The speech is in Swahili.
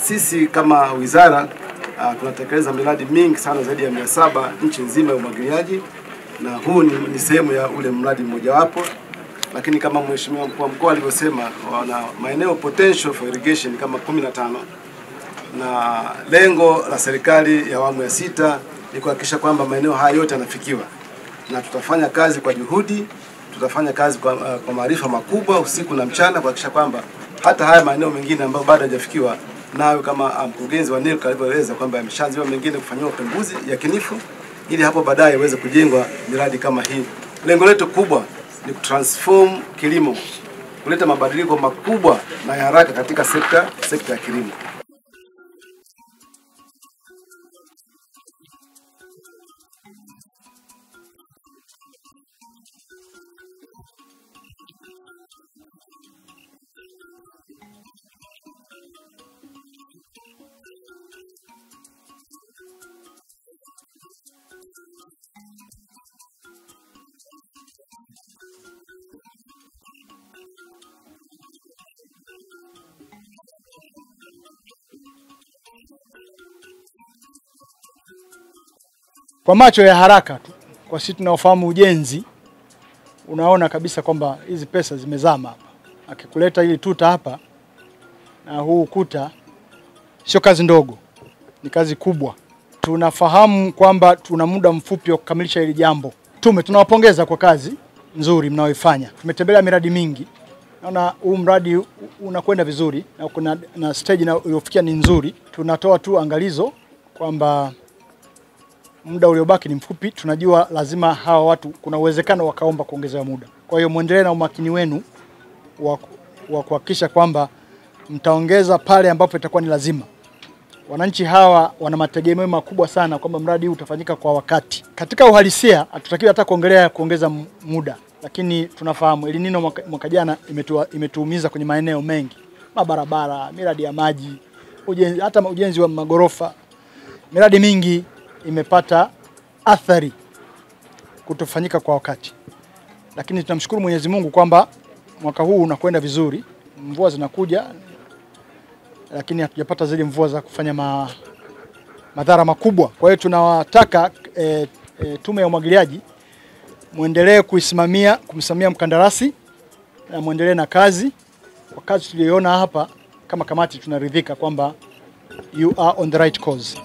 Sisi kama wizara tunatekeleza miradi mingi sana zaidi ya 700 nchi nzima ya umwagiliaji, na huu ni sehemu ya ule mradi mmoja wapo. Lakini kama mheshimiwa mkuu wa mkoa alivyosema, wana maeneo potential for irrigation kama 15, na lengo la serikali ya awamu ya 6 ni kuhakikisha kwamba maeneo haya yote yanafikiwa, na tutafanya kazi kwa juhudi, tutafanya kazi kwa maarifa makubwa usiku na mchana kuhakikisha kwamba hata haya maeneo mengine ambayo bado hajafikiwa, nayo kama mkurugenzi wa NELC alivyoeleza kwamba yameshaanziwa mengine kufanywa upembuzi yakinifu ili hapo baadaye iweze kujengwa miradi kama hii. Lengo letu kubwa ni kutransform kilimo, kuleta mabadiliko makubwa na ya haraka katika sekta ya kilimo. Kwa macho ya haraka tu, kwa sisi tunaofahamu ujenzi, unaona kabisa kwamba hizi pesa zimezama hapa. Akikuleta hili tuta hapa na huu ukuta, sio kazi ndogo, ni kazi kubwa. Tunafahamu kwamba tuna muda mfupi wa kukamilisha hili jambo. Tunawapongeza kwa kazi nzuri mnaoifanya. Tumetembelea miradi mingi. Naona huu mradi unakwenda vizuri na stage iliyofikia ni nzuri. Tunatoa tu angalizo kwamba muda uliobaki ni mfupi. Tunajua lazima hawa watu kuna uwezekano wakaomba kuongezewa muda. Kwa hiyo muendelee na umakini wenu wa kuhakikisha kwamba mtaongeza pale ambapo itakuwa ni lazima. Wananchi hawa wana mategemeo makubwa sana kwamba mradi huu utafanyika kwa wakati. Katika uhalisia hatutakiwi hata kuongeza muda, lakini tunafahamu El Nino mwaka jana imetuumiza kwenye maeneo mengi. Mabarabara, miradi ya maji, hata ujenzi wa magorofa. Miradi mingi imepata athari kutofanyika kwa wakati. Lakini tunamshukuru Mwenyezi Mungu kwamba mwaka huu unakwenda vizuri. Mvua zinakuja, lakini hatujapata zile mvua za kufanya madhara makubwa. Kwa hiyo tunawataka tume ya umwagiliaji muendelee kumsimamia mkandarasi na muendelee na kazi. Kwa kazi tuliyoona hapa kama kamati tunaridhika kwamba you are on the right course.